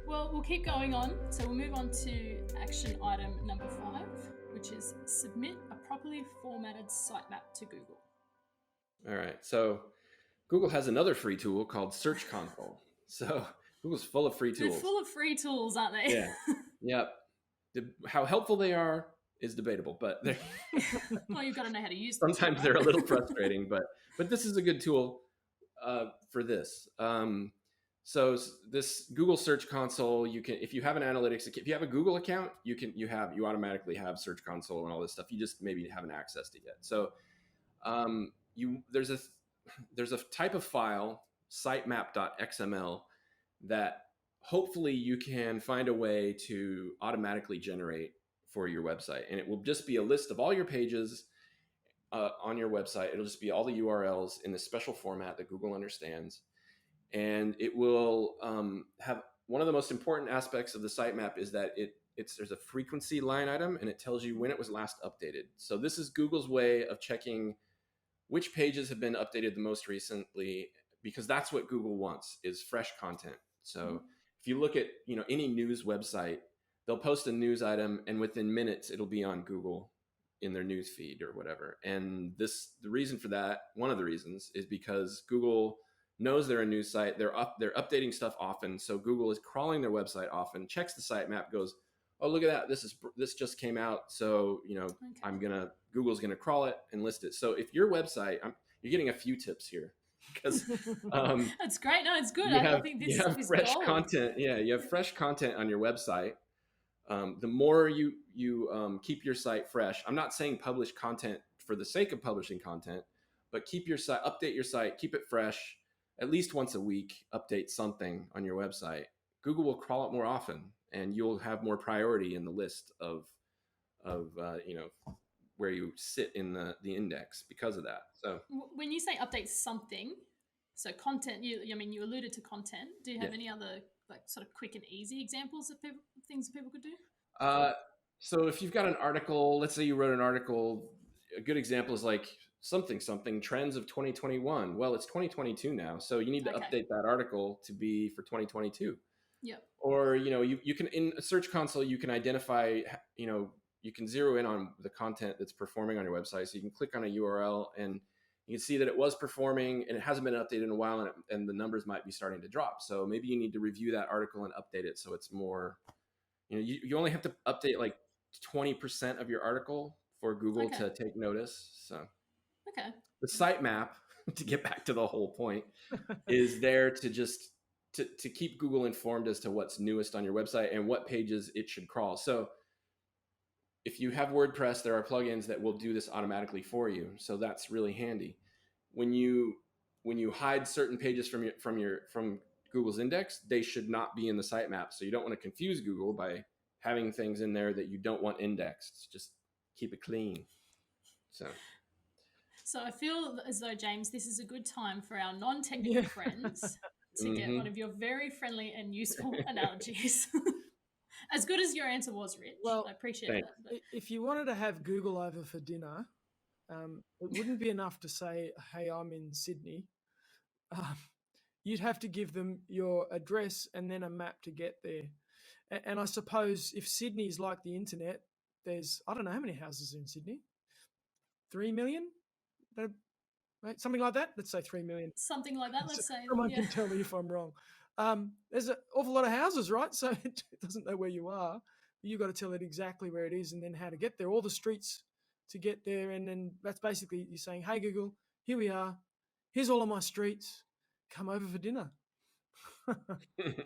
Well, we'll keep going on. So we'll move on to action item number 5, which is submit a properly formatted sitemap to Google. All right. So Google has another free tool called Search Console. So Google's full of free tools. They're full of free tools, aren't they? Yeah. Yep. How helpful they are is debatable, but well, you've got to know how to use them. Sometimes they're a little frustrating, but this is a good tool for this. So this Google Search Console, you can, if you have an analytics, if you have a Google account, you automatically have Search Console and all this stuff. You just maybe haven't accessed it yet. So there's a type of file, sitemap.xml, that hopefully you can find a way to automatically generate for your website, and it will just be a list of all your pages on your website. It'll just be all the URLs in this special format that Google understands. And it will have one of the most important aspects of the sitemap is that there's a frequency line item, and it tells you when it was last updated. So this is Google's way of checking which pages have been updated the most recently, because that's what Google wants, is fresh content. So if you look at any news website, they'll post a news item, and within minutes it'll be on Google in their news feed or whatever. And the reason for that, one of the reasons, is because Google knows they're a news site. They're updating stuff often. So Google is crawling their website often, checks the sitemap, goes, oh, look at that. This just came out. So, okay. Google's going to crawl it and list it. So if your website, you're getting a few tips here, because that's great. No, it's good. I think this is fresh gold. content. Yeah, you have fresh content on your website. The more you keep your site fresh. I'm not saying publish content for the sake of publishing content, but update your site, keep it fresh. At least once a week, update something on your website. Google will crawl it more often, and you'll have more priority in the list of where you sit in the index because of that. So when you say update something, so content, you alluded to content. Do you have any other sort of quick and easy examples of things people could do? So if you've got an article, let's say you wrote an article, a good example is like something trends of 2021. Well, it's 2022 now, so you need to update that article to be for 2022. Yep. Or you can, in a Search Console, you can identify, you can zero in on the content that's performing on your website. So you can click on a URL and you can see that it was performing and it hasn't been updated in a while, and the numbers might be starting to drop. So maybe you need to review that article and update it so it's more, you only have to update like 20% of your article for Google to take notice. So the sitemap, to get back to the whole point, is there to just to keep Google informed as to what's newest on your website and what pages it should crawl. So if you have WordPress, there are plugins that will do this automatically for you. So that's really handy. When you hide certain pages from Google's index, they should not be in the sitemap. So you don't want to confuse Google by having things in there that you don't want indexed. Just keep it clean. So I feel as though, James, this is a good time for our non-technical friends to get one of your very friendly and useful analogies. As good as your answer was, Rich. Well, I appreciate that. But if you wanted to have Google over for dinner, it wouldn't be enough to say, hey, I'm in Sydney. You'd have to give them your address and then a map to get there. And I suppose if Sydney's like the internet, there's, I don't know how many houses are in Sydney. 3 million? Right? Something like that? Let's say 3 million. Something like that, let's say. Someone can tell me if I'm wrong. There's an awful lot of houses, right? So it doesn't know where you are. You've got to tell it exactly where it is and then how to get there, all the streets to get there. And then that's basically you're saying, hey, Google, here we are. Here's all of my streets. Come over for dinner. Okay.